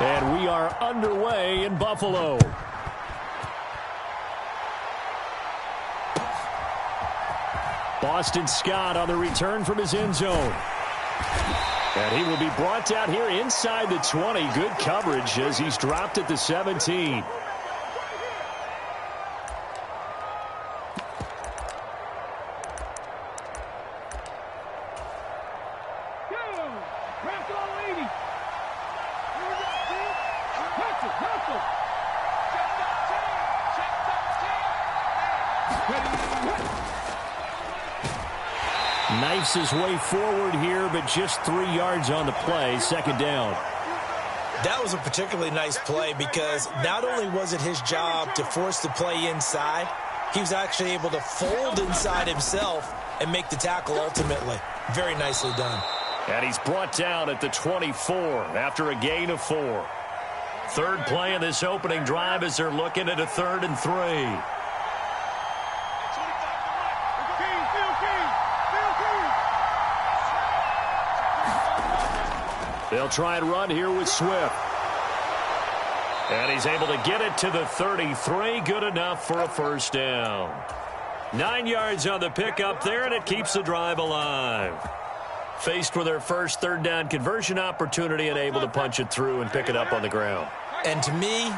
And we are underway in Buffalo. Boston Scott on the return from his end zone. And he will be brought down here inside the 20. Good coverage as he's dropped at the 17. Knifes his way forward here, but just 3 yards on the play. Second down. That was a particularly nice play because not only was it his job to force the play inside, he was actually able to fold inside himself and make the tackle ultimately. Very nicely done. And he's brought down at the 24 after a gain of 4. Third play in this opening drive as they're looking at a 3rd and 3. They'll try and run here with Swift. And he's able to get it to the 33. Good enough for a first down. 9 yards on the pickup there, and it keeps the drive alive. Faced with their first third down conversion opportunity and able to punch it through and pick it up on the ground. And to me,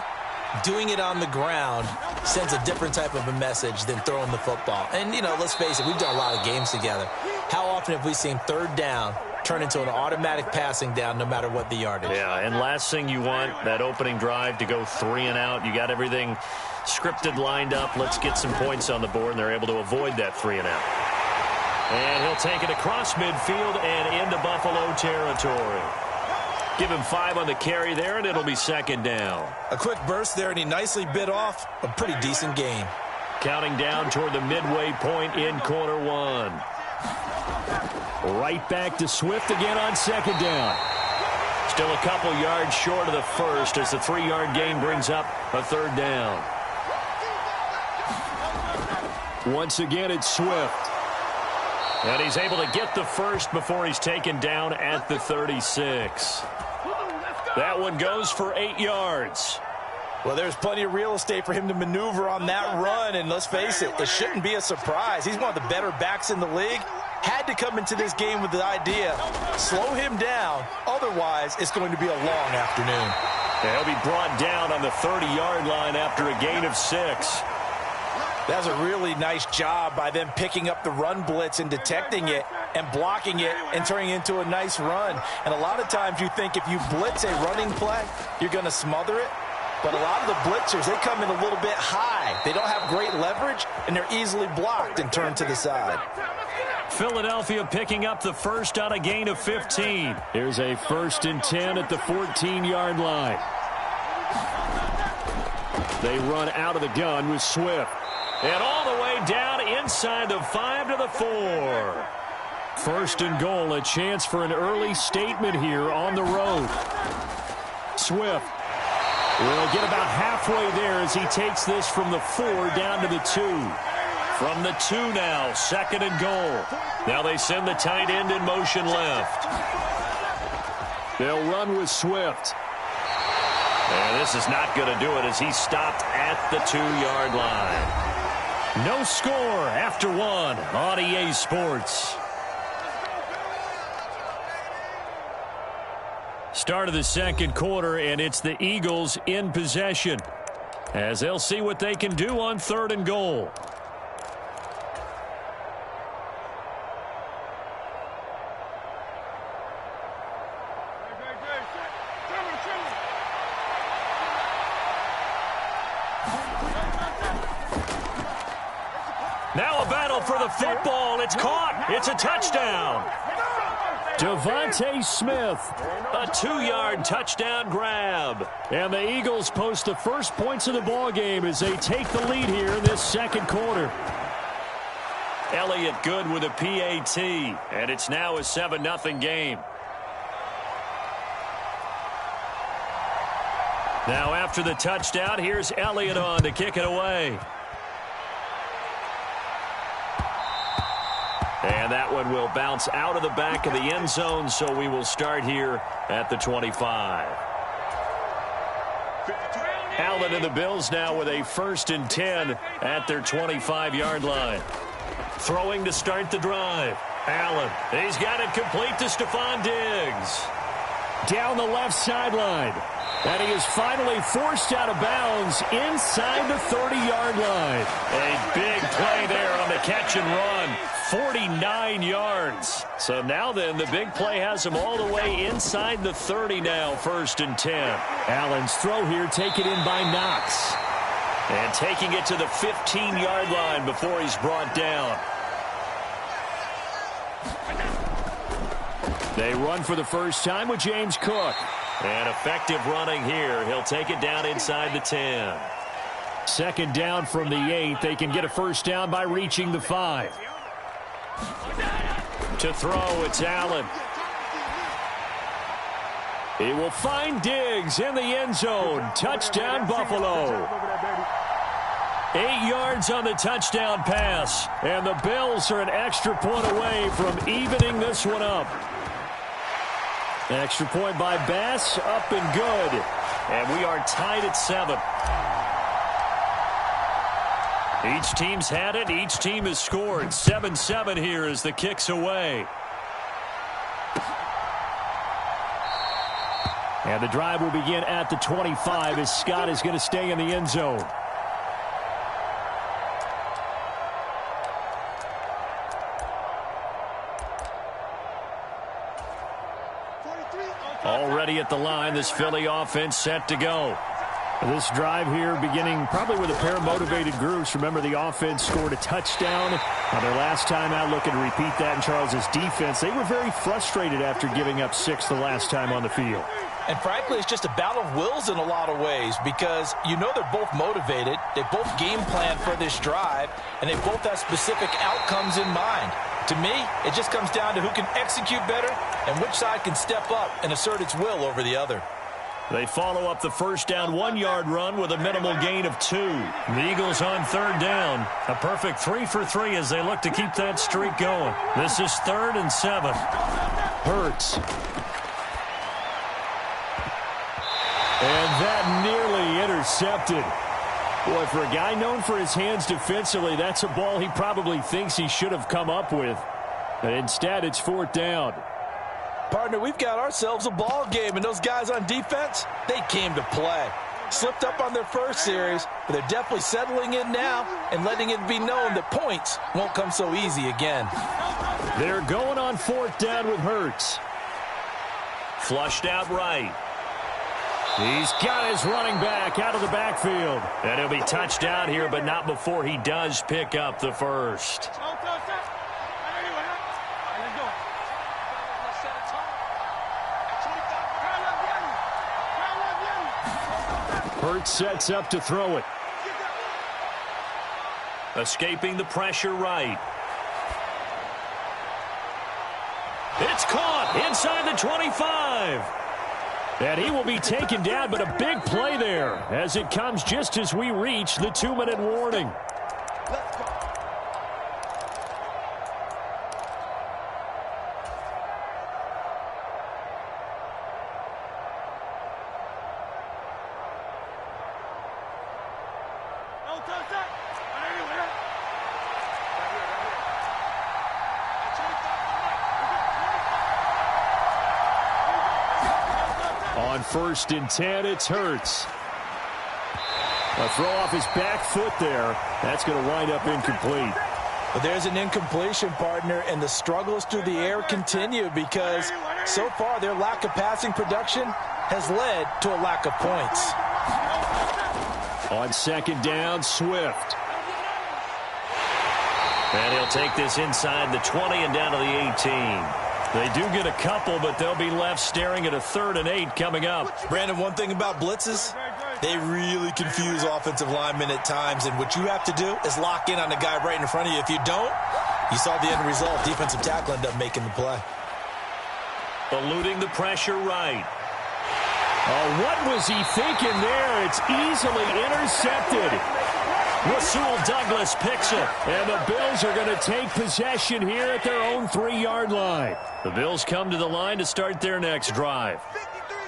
doing it on the ground sends a different type of a message than throwing the football. And, you know, let's face it, we've done a lot of games together. How often have we seen third down turn into an automatic passing down no matter what the yardage? Yeah, and last thing you want, that opening drive to go 3 and out. You got everything scripted, lined up. Let's get some points on the board, and they're able to avoid that 3 and out. And he'll take it across midfield and into Buffalo territory. Give him 5 on the carry there, and it'll be second down. A quick burst there, and he nicely bit off a pretty decent gain. Counting down toward the midway point in quarter 1. Right back to Swift again on second down. Still a couple yards short of the first as the 3-yard gain brings up a third down. Once again, it's Swift. And he's able to get the first before he's taken down at the 36. That one goes for 8 yards. Well, there's plenty of real estate for him to maneuver on that run, and let's face it, it shouldn't be a surprise. He's one of the better backs in the league. Had to come into this game with the idea, slow him down, otherwise it's going to be a long afternoon. He'll be brought down on the 30-yard line after a gain of 6. That was a really nice job by them picking up the run blitz and detecting it and blocking it and turning it into a nice run. And a lot of times you think if you blitz a running play, you're going to smother it. But a lot of the blitzers, they come in a little bit high. They don't have great leverage, and they're easily blocked and turned to the side. Philadelphia picking up the first on a gain of 15. Here's a 1st and 10 at the 14-yard line. They run out of the gun with Swift. And all the way down inside the 5 to the 4. 1st and goal, a chance for an early statement here on the road. Swift will get about halfway there as he takes this from the 4 down to the 2. From the 2 now, 2nd and goal. Now they send the tight end in motion left. They'll run with Swift. And this is not going to do it as he stopped at the 2-yard line. No score after 1 on EA Sports. Start of the second quarter, and it's the Eagles in possession as they'll see what they can do on 3rd and goal. Now a battle for the football. It's caught. It's a touchdown. Devontae Smith, a 2-yard touchdown grab. And the Eagles post the first points of the ball game as they take the lead here in this second quarter. Elliott good with a PAT, and it's now a 7-0 game. Now after the touchdown, here's Elliott on to kick it away. And that one will bounce out of the back of the end zone, so we will start here at the 25. Allen and the Bills now with a 1st and 10 at their 25-yard line. Throwing to start the drive. Allen, he's got it complete to Stephon Diggs. Down the left sideline. And he is finally forced out of bounds inside the 30-yard line. A big play there on the catch and run. 49 yards. So now then, the big play has him all the way inside the 30 now, 1st and 10. Allen's throw here taken in by Knox. And taking it to the 15-yard line before he's brought down. They run for the first time with James Cook. And effective running here. He'll take it down inside the 10. 2nd down from the 8. They can get a 1st down by reaching the 5. To throw, it's Allen. He will find Diggs in the end zone. Touchdown, Buffalo. 8 yards on the touchdown pass. And the Bills are an extra point away from evening this one up. Extra point by Bass, up and good. And we are tied at 7. Each team's had it. Each team has scored. 7-7 here as the kick's away. And the drive will begin at the 25 as Scott is going to stay in the end zone. Already at the line, this Philly offense set to go. This drive here beginning probably with a pair of motivated groups. Remember, the offense scored a touchdown on their last time out, looking to repeat that in Charles's defense. They were very frustrated after giving up 6 the last time on the field. And frankly, it's just a battle of wills in a lot of ways because you know they're both motivated. They both game plan for this drive, and they both have specific outcomes in mind. To me, it just comes down to who can execute better and which side can step up and assert its will over the other. They follow up the 1st down 1-yard run with a minimal gain of 2. The Eagles on 3rd down. A perfect 3 for 3 as they look to keep that streak going. This is 3rd and 7. Hurts. And that nearly intercepted. Boy, for a guy known for his hands defensively, that's a ball he probably thinks he should have come up with. But instead, it's 4th down. Partner, we've got ourselves a ball game, and those guys on defense, they came to play. Slipped up on their first series, but they're definitely settling in now and letting it be known that points won't come so easy again. They're going on 4th down with Hurts. Flushed out right. He's got his running back out of the backfield. And he'll be touched out here, but not before he does pick up the 1st. Hurts sets up to throw it. Escaping the pressure right. It's caught inside the 25. And he will be taken down, but a big play there as it comes just as we reach the 2-minute warning. On 1st and 10, it's Hurts. A throw off his back foot there. That's going to wind up incomplete. But there's an incompletion, partner, and the struggles through the air continue because so far their lack of passing production has led to a lack of points. On 2nd down, Swift. And he'll take this inside the 20 and down to the 18. They do get a couple, but they'll be left staring at a 3rd and 8 coming up. Brandon, one thing about blitzes, they really confuse offensive linemen at times, and what you have to do is lock in on the guy right in front of you. If you don't, you saw the end result. Defensive tackle ended up making the play. Eluding the pressure right. Oh, what was he thinking there? It's easily intercepted. Rasul Douglas picks it, and the Bills are going to take possession here at their own 3-yard line. The Bills come to the line to start their next drive.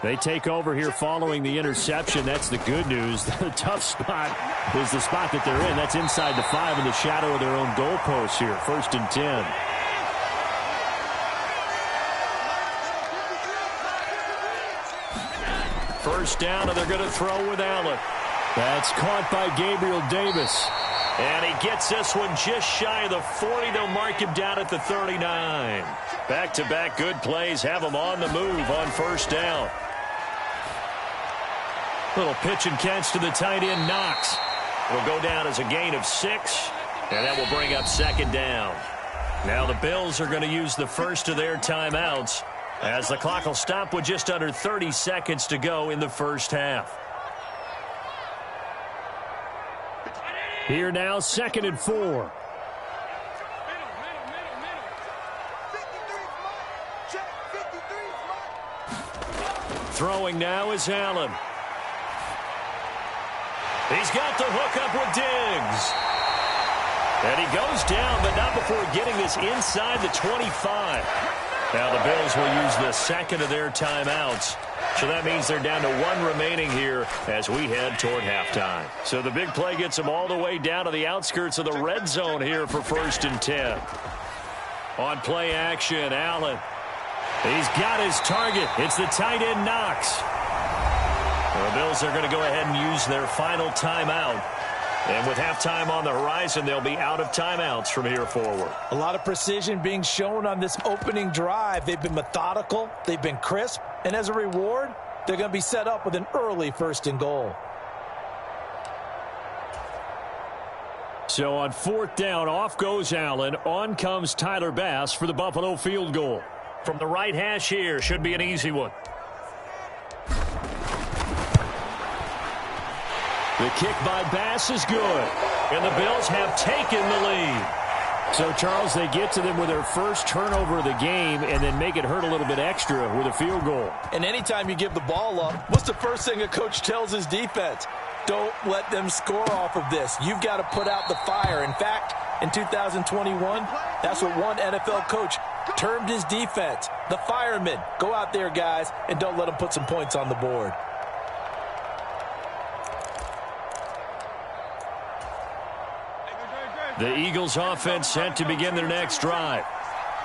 They take over here following the interception. That's the good news. The tough spot is the spot that they're in. That's inside the 5 in the shadow of their own goalpost here. 1st and 10. First down, and they're going to throw with Allen. That's caught by Gabriel Davis. And he gets this one just shy of the 40. They'll mark him down at the 39. Back-to-back good plays have him on the move on first down. Little pitch and catch to the tight end, Knox. It'll go down as a gain of 6, and that will bring up 2nd down. Now the Bills are going to use the first of their timeouts as the clock will stop with just under 30 seconds to go in the first half. Here now, 2nd and 4. Throwing now is Allen. He's got the hook up with Diggs. And he goes down, but not before getting this inside the 25. Now the Bills will use the second of their timeouts. So that means they're down to 1 remaining here as we head toward halftime. So the big play gets them all the way down to the outskirts of the red zone here for 1st and 10. On play action, Allen. He's got his target. It's the tight end, Knox. The Bills are going to go ahead and use their final timeout. And with halftime on the horizon, they'll be out of timeouts from here forward. A lot of precision being shown on this opening drive. They've been methodical. They've been crisp. And as a reward, they're going to be set up with an early 1st and goal. So on 4th down, off goes Allen. On comes Tyler Bass for the Buffalo field goal. From the right hash here, should be an easy one. The kick by Bass is good. And the Bills have taken the lead. So, Charles, they get to them with their first turnover of the game and then make it hurt a little bit extra with a field goal. And anytime you give the ball up, what's the first thing a coach tells his defense? Don't let them score off of this. You've got to put out the fire. In fact, in 2021, that's what one NFL coach termed his defense. The firemen. Go out there, guys, and don't let them put some points on the board. The Eagles offense set to begin their next drive.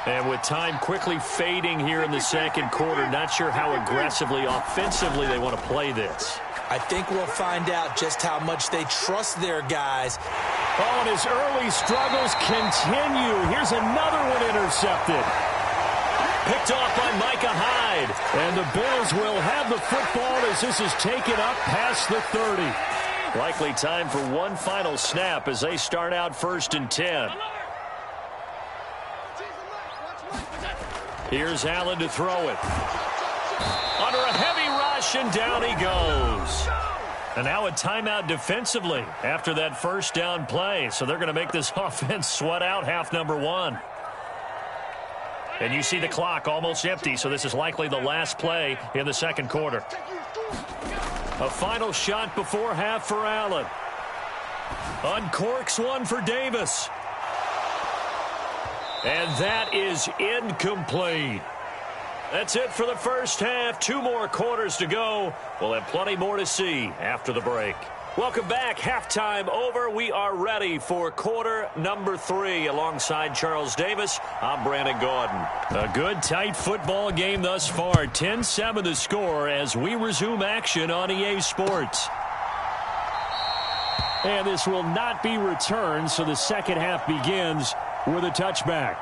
And with time quickly fading here in the second quarter, not sure how aggressively, offensively they want to play this. I think we'll find out just how much they trust their guys. Oh, and his early struggles continue. Here's another one intercepted. Picked off by Micah Hyde. And the Bills will have the football as this is taken up past the 30. Likely time for one final snap as they start out 1st and 10. Here's Allen to throw it. Under a heavy rush, and down he goes. And now a timeout defensively after that first down play. So they're going to make this offense sweat out half number 1. And you see the clock almost empty, so this is likely the last play in the second quarter. A final shot before half for Allen. Uncorks one for Davis. And that is incomplete. That's it for the first half. 2 more quarters to go. We'll have plenty more to see after the break. Welcome back. Halftime over. We are ready for quarter number 3. Alongside Charles Davis, I'm Brandon Gordon. A good, tight football game thus far. 10-7 the score as we resume action on EA Sports. And this will not be returned, so the second half begins with a touchback.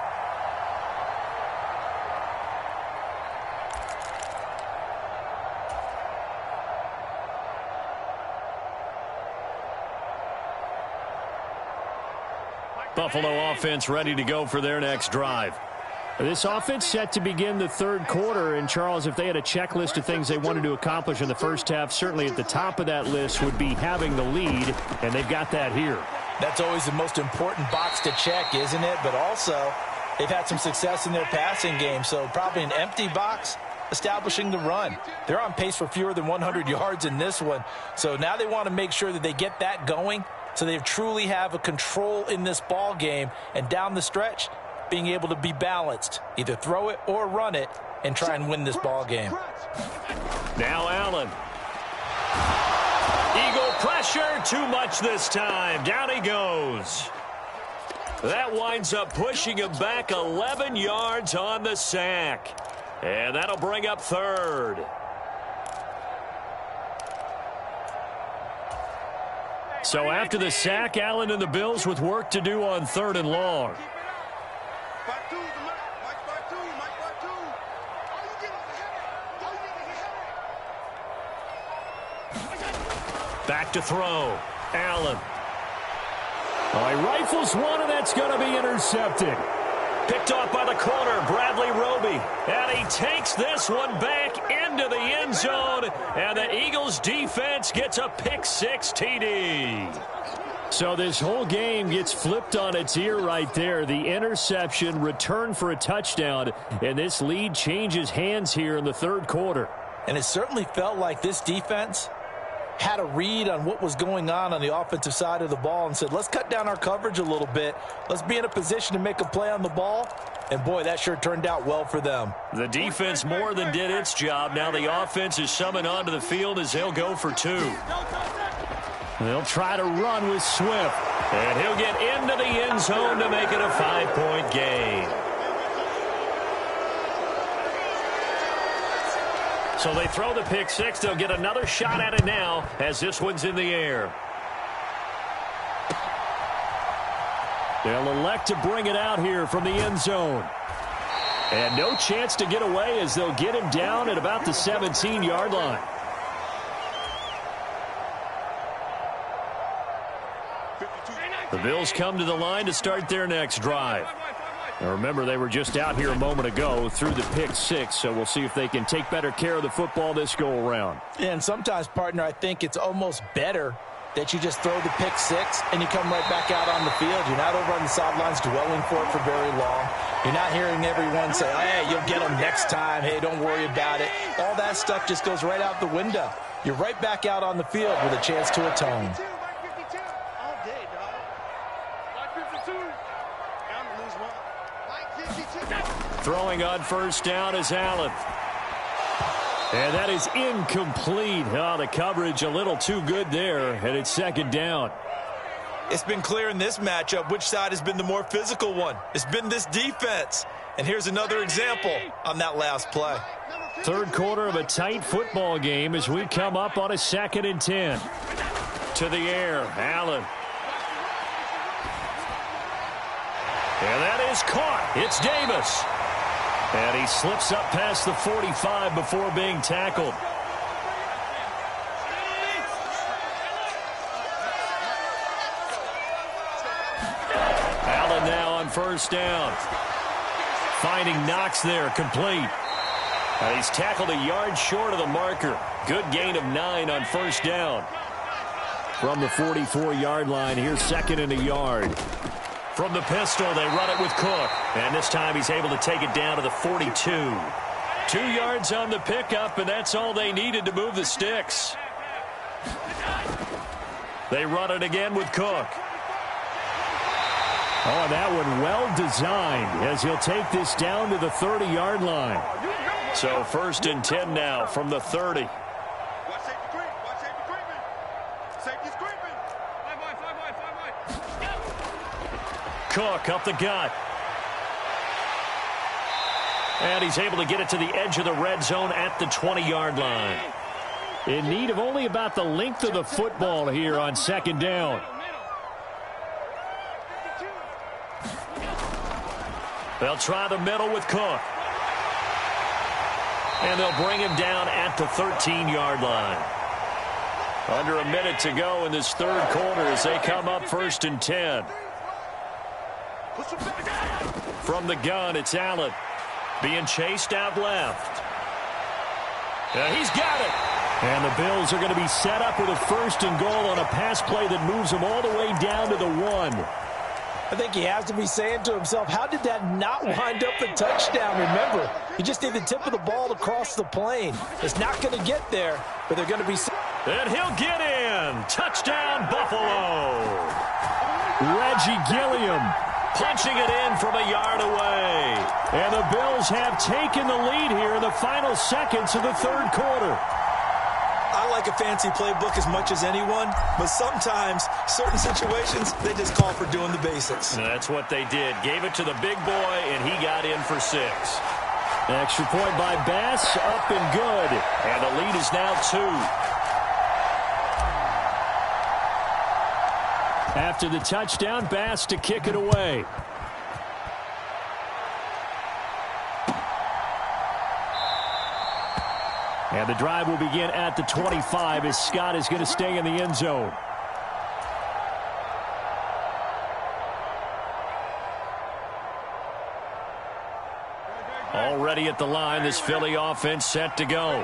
Buffalo offense ready to go for their next drive. This offense set to begin the third quarter, and Charles, if they had a checklist of things they wanted to accomplish in the first half, certainly at the top of that list would be having the lead, and they've got that here. That's always the most important box to check, isn't it? But also, they've had some success in their passing game, so probably an empty box establishing the run. They're on pace for fewer than 100 yards in this one, so now they want to make sure that they get that going so they truly have a control in this ball game, and down the stretch, being able to be balanced, either throw it or run it, and try and win this ball game. Now Allen. Eagle pressure, too much this time. Down he goes. That winds up pushing him back 11 yards on the sack. And that'll bring up third. So after the sack, Allen and the Bills with work to do on 3rd and long. Back to throw. Allen. He rifles one, and that's going to be intercepted. Picked off by the corner, Bradley Roby. And he takes this one back into the end zone. And the Eagles defense gets a pick-6 TD. So this whole game gets flipped on its ear right there. The interception, return for a touchdown. And this lead changes hands here in the 3rd quarter. And it certainly felt like this defense had a read on what was going on the offensive side of the ball and said, let's cut down our coverage a little bit. Let's be in a position to make a play on the ball. And, boy, that sure turned out well for them. The defense more than did its job. Now the offense is summoned onto the field as they'll go for 2. They'll try to run with Swift. And he'll get into the end zone to make it a 5-point game. So they throw the pick-6. They'll get another shot at it now as this one's in the air. They'll elect to bring it out here from the end zone. And no chance to get away as they'll get him down at about the 17-yard line. The Bills come to the line to start their next drive. Now remember, they were just out here a moment ago through the pick-6, so we'll see if they can take better care of the football this go-around. And sometimes, partner, I think it's almost better that you just throw the pick-6 and you come right back out on the field. You're not over on the sidelines dwelling for it for very long. You're not hearing everyone say, hey, you'll get them next time. Hey, don't worry about it. All that stuff just goes right out the window. You're right back out on the field with a chance to atone. Throwing on 1st down is Allen. And that is incomplete. Oh, the coverage a little too good there, and it's 2nd down. It's been clear in this matchup which side has been the more physical one. It's been this defense. And here's another example on that last play. 3rd quarter of a tight football game as we come up on a 2nd and 10. To the air, Allen. And that is caught. It's Davis. And he slips up past the 45 before being tackled. Allen now on 1st down. Finding Knox there, complete. And he's tackled a yard short of the marker. Good gain of 9 on 1st down. From the 44-yard line, here's 2nd and a yard. From the pistol, they run it with Cook. And this time he's able to take it down to the 42. 2 yards on the pickup, and that's all they needed to move the sticks. They run it again with Cook. Oh, that one well designed as he'll take this down to the 30-yard line. So 1st and 10 now from the 30. Cook up the gut. And he's able to get it to the edge of the red zone at the 20-yard line. In need of only about the length of the football here on 2nd down. They'll try the middle with Cook. And they'll bring him down at the 13-yard line. Under a minute to go in this 3rd quarter as they come up 1st and 10. From the gun, it's Allen. Being chased out left. He's got it. And the Bills are going to be set up with a 1st and goal on a pass play that moves them all the way down to the 1. I think he has to be saying to himself, how did that not wind up a touchdown? Remember, you just need the tip of the ball to cross the plane. It's not going to get there, but they're going to be... And he'll get in. Touchdown, Buffalo. Reggie Gilliam punching it in from a yard away. And the Bills have taken the lead here in the final seconds of the third quarter. I like a fancy playbook as much as anyone, but sometimes certain situations, they just call for doing the basics. And that's what they did. Gave it to the big boy, and he got in for 6. Extra point by Bass, up and good. And the lead is now 2. After the touchdown, Bass to kick it away. And the drive will begin at the 25 as Scott is going to stay in the end zone. Already at the line, this Philly offense set to go.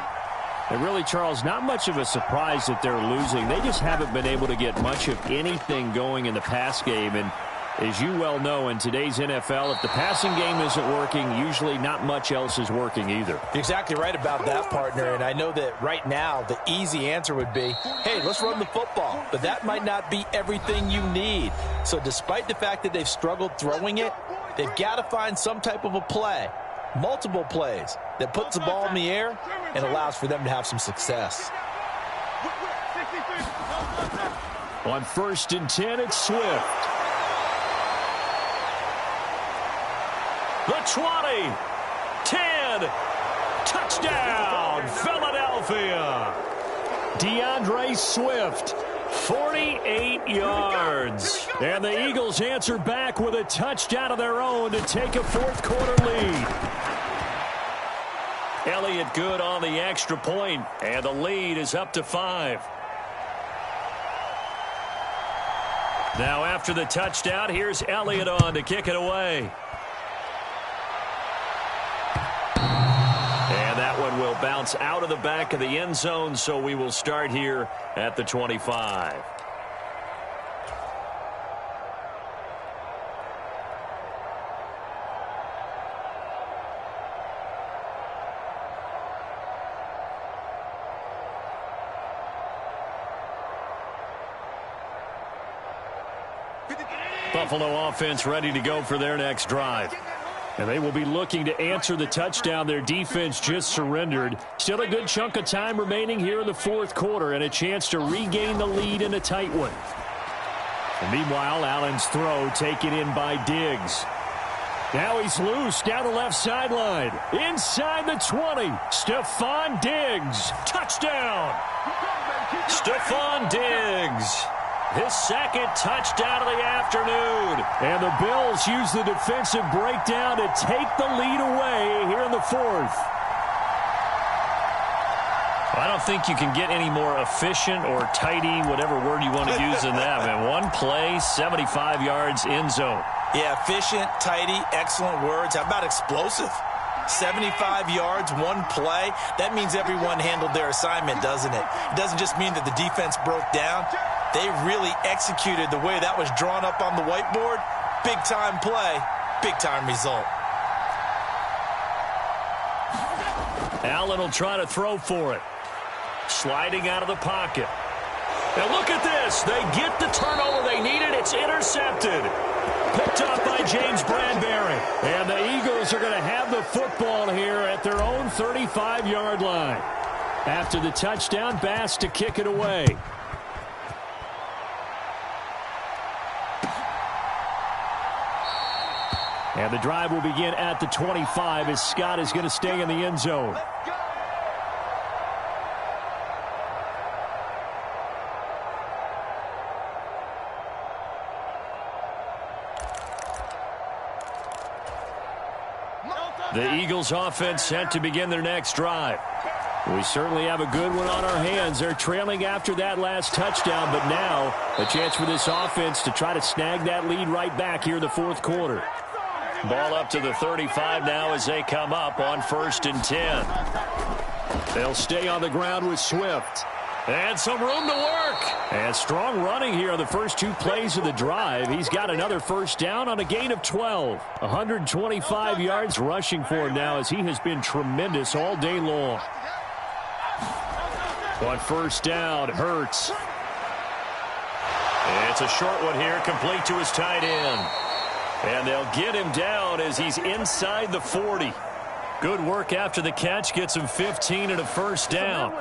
And really, Charles, not much of a surprise that they're losing. They just haven't been able to get much of anything going in the pass game. And as you well know, in today's NFL, if the passing game isn't working, usually not much else is working either. You're exactly right about that, partner. And I know that right now the easy answer would be, hey, let's run the football. But that might not be everything you need. So despite the fact that they've struggled throwing it, they've got to find some type of a play, multiple plays, that puts the ball in the air and allows for them to have some success. On 1st and 10, it's Swift. The 20, 10, touchdown, Philadelphia. DeAndre Swift, 48 yards. And the Eagles answer back with a touchdown of their own to take a fourth-quarter lead. Elliott good on the extra point, and the lead is up to 5. Now after the touchdown, here's Elliott on to kick it away. And that one will bounce out of the back of the end zone, so we will start here at the 25. Buffalo offense ready to go for their next drive. And they will be looking to answer the touchdown their defense just surrendered. Still a good chunk of time remaining here in the fourth quarter and a chance to regain the lead in a tight one. And meanwhile, Allen's throw taken in by Diggs. Now he's loose down the left sideline. Inside the 20, Stephon Diggs. Touchdown! Stephon Diggs. His second touchdown of the afternoon. And the Bills use the defensive breakdown to take the lead away here in the fourth. I don't think you can get any more efficient or tidy, whatever word you want to use in that. Man, one play, 75 yards in zone. Yeah, efficient, tidy, excellent words. How about explosive? 75 yards, one play. That means everyone handled their assignment, doesn't it? It doesn't just mean that the defense broke down. They really executed the way that was drawn up on the whiteboard. Big-time play, big-time result. Allen will try to throw for it. Sliding out of the pocket. Now look at this. They get the turnover they needed. It's intercepted. Picked up by James Bradbury. And the Eagles are going to have the football here at their own 35-yard line. After the touchdown, Bass to kick it away. And the drive will begin at the 25 as Scott is going to stay in the end zone. The Eagles offense set to begin their next drive. We certainly have a good one on our hands. They're trailing after that last touchdown, but now a chance for this offense to try to snag that lead right back here in the fourth quarter. Ball up to the 35 now as they come up on 1st and 10. They'll stay on the ground with Swift. And some room to work. And strong running here on the first 2 plays of the drive. He's got another first down on a gain of 12. 125 yards rushing for him now as he has been tremendous all day long. On 1st down, Hurts. It's a short one here, complete to his tight end. And they'll get him down as he's inside the 40. Good work after the catch. Gets him 15 and a first down.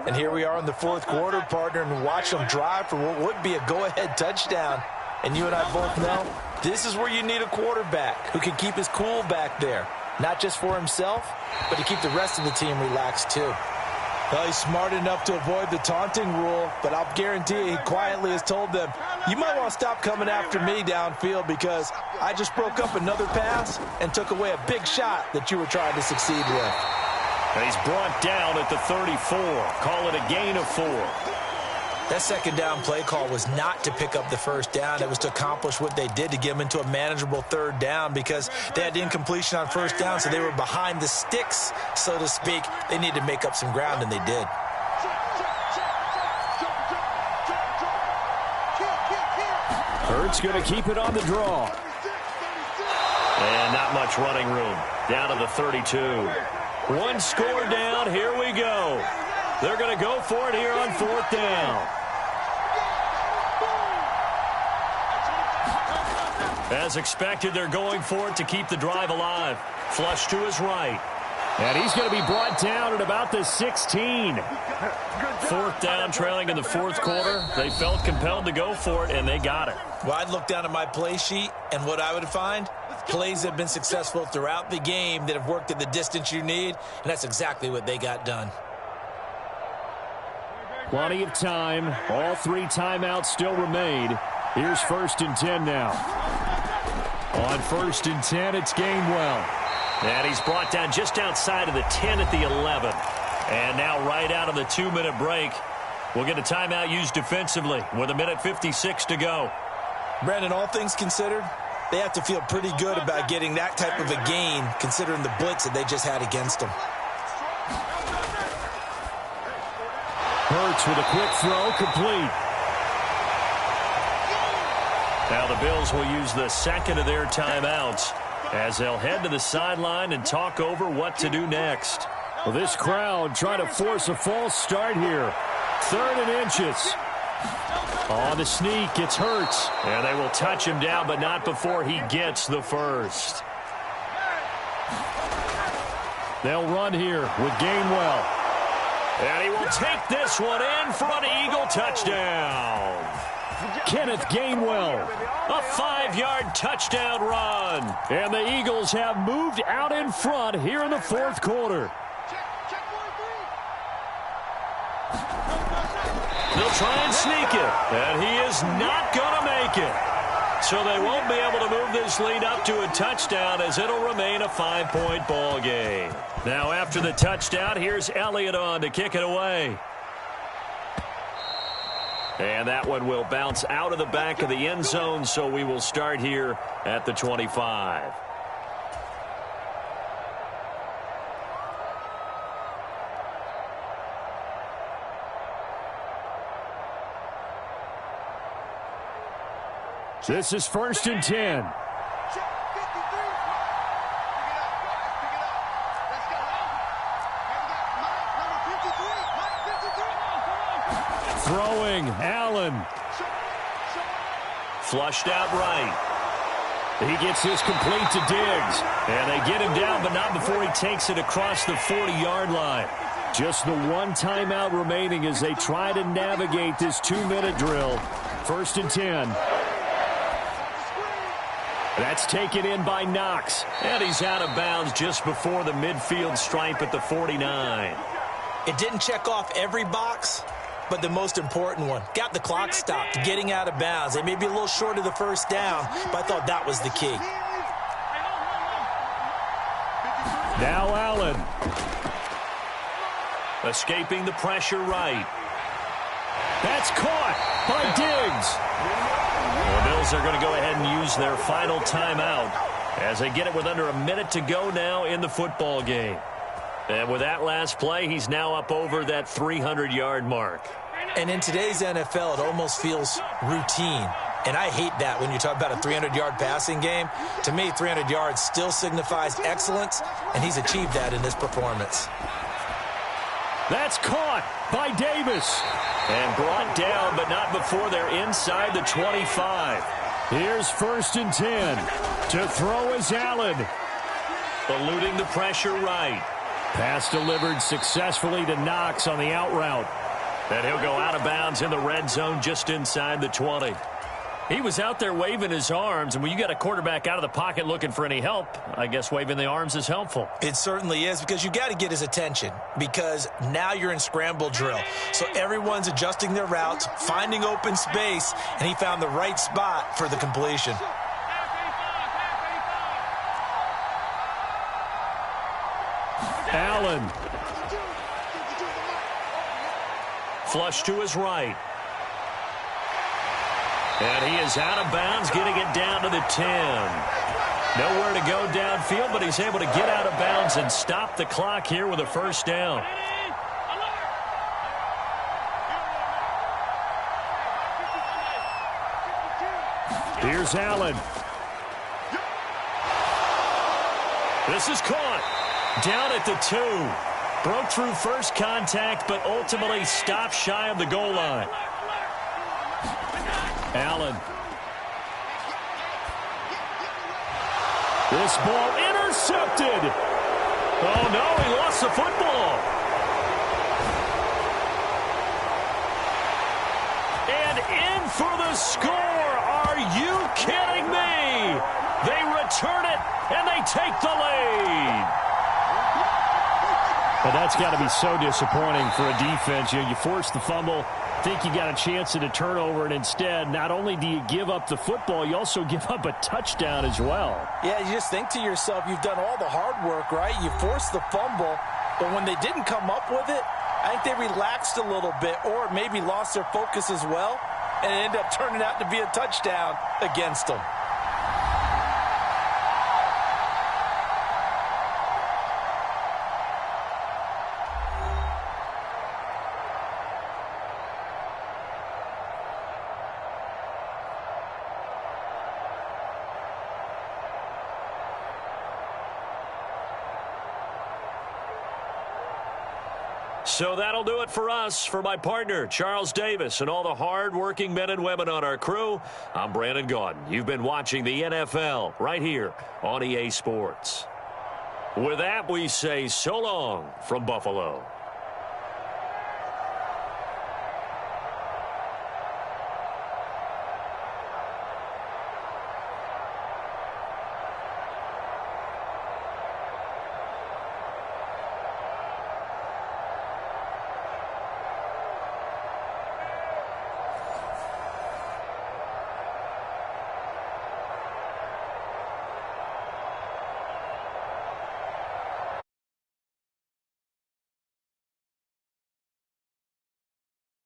And here we are in the fourth quarter, partner, and watch them drive for what would be a go-ahead touchdown. And you and I both know this is where you need a quarterback who can keep his cool back there. Not just for himself, but to keep the rest of the team relaxed too. Well, he's smart enough to avoid the taunting rule, but I'll guarantee you he quietly has told them, you might want to stop coming after me downfield because I just broke up another pass and took away a big shot that you were trying to succeed with. And he's brought down at the 34. Call it a gain of 4. That second down play call was not to pick up the first down. It was to accomplish what they did to get them into a manageable third down because they had the incompletion on first down, so they were behind the sticks, so to speak. They needed to make up some ground, and they did. Hurts going to keep it on the draw. And not much running room. Down to the 32. One score down. Here we go. They're going to go for it here on fourth down. As expected, they're going for it to keep the drive alive. Flush to his right. And he's going to be brought down at about the 16. Fourth down, trailing in the fourth quarter. They felt compelled to go for it, and they got it. Well, I'd look down at my play sheet, and what I would find, plays that have been successful throughout the game that have worked at the distance you need, and that's exactly what they got done. Plenty of time. All 3 timeouts still remain. Here's 1st and 10 now. On 1st and 10, it's Gainwell. And he's brought down just outside of the 10 at the 11. And now right out of the 2-minute break, we'll get a timeout used defensively with 1:56 to go. Brandon, all things considered, they have to feel pretty good about getting that type of a gain considering the blitz that they just had against them. Hurts with a quick throw, complete. Now the Bills will use the second of their timeouts as they'll head to the sideline and talk over what to do next. Well, this crowd trying to force a false start here. 3rd and inches. On the sneak, it's Hurts. And they will touch him down, but not before he gets the first. They'll run here with Gainwell. And he will take this one in for an Eagle touchdown. Kenneth Gainwell, a 5-yard touchdown run. And the Eagles have moved out in front here in the fourth quarter. They'll try and sneak it, and he is not going to make it. So they won't be able to move this lead up to a touchdown as it'll remain a 5-point ball game. Now after the touchdown, here's Elliott on to kick it away. And that one will bounce out of the back of the end zone, so we will start here at the 25. This is 1st and 10. Throwing, Allen. Flushed out right. He gets this complete to Diggs. And they get him down, but not before he takes it across the 40-yard line. Just the one timeout remaining as they try to navigate this 2-minute drill. 1st and 10. That's taken in by Knox. And he's out of bounds just before the midfield stripe at the 49. It didn't check off every box, but the most important one. Got the clock stopped, getting out of bounds. They may be a little short of the first down, but I thought that was the key. Now Allen. Escaping the pressure right. That's caught by Diggs. The Bills are going to go ahead and use their final timeout as they get it with under a minute to go now in the football game. And with that last play, he's now up over that 300-yard mark. And in today's NFL, it almost feels routine. And I hate that when you talk about a 300-yard passing game. To me, 300 yards still signifies excellence, and he's achieved that in this performance. That's caught by Davis. And brought down, but not before they're inside the 25. Here's 1st and 10. To throw is Allen. Eluding the pressure right. Pass delivered successfully to Knox on the out route. And he'll go out of bounds in the red zone just inside the 20. He was out there waving his arms, and when you got a quarterback out of the pocket looking for any help, I guess waving the arms is helpful. It certainly is, because you got to get his attention, because now you're in scramble drill. So everyone's adjusting their routes, finding open space, and he found the right spot for the completion. Allen. Flush to his right. And he is out of bounds, getting it down to the 10. Nowhere to go downfield, but he's able to get out of bounds and stop the clock here with a 1st down. Here's Allen. This is caught. Down at the 2. Broke through first contact, but ultimately stopped shy of the goal line. Allen. This ball intercepted. Oh, no, he lost the football. And in for the score. Are you kidding me? They return it, and they take the lead. But that's got to be so disappointing for a defense. You force the fumble, think you got a chance at a turnover, and instead, not only do you give up the football, you also give up a touchdown as well. Yeah, you just think to yourself, you've done all the hard work, right? You forced the fumble, but when they didn't come up with it, I think they relaxed a little bit, or maybe lost their focus as well, and it ended up turning out to be a touchdown against them. So that'll do it for us. For my partner, Charles Davis, and all the hard-working men and women on our crew, I'm Brandon Gaudin. You've been watching the NFL right here on EA Sports. With that, we say so long from Buffalo.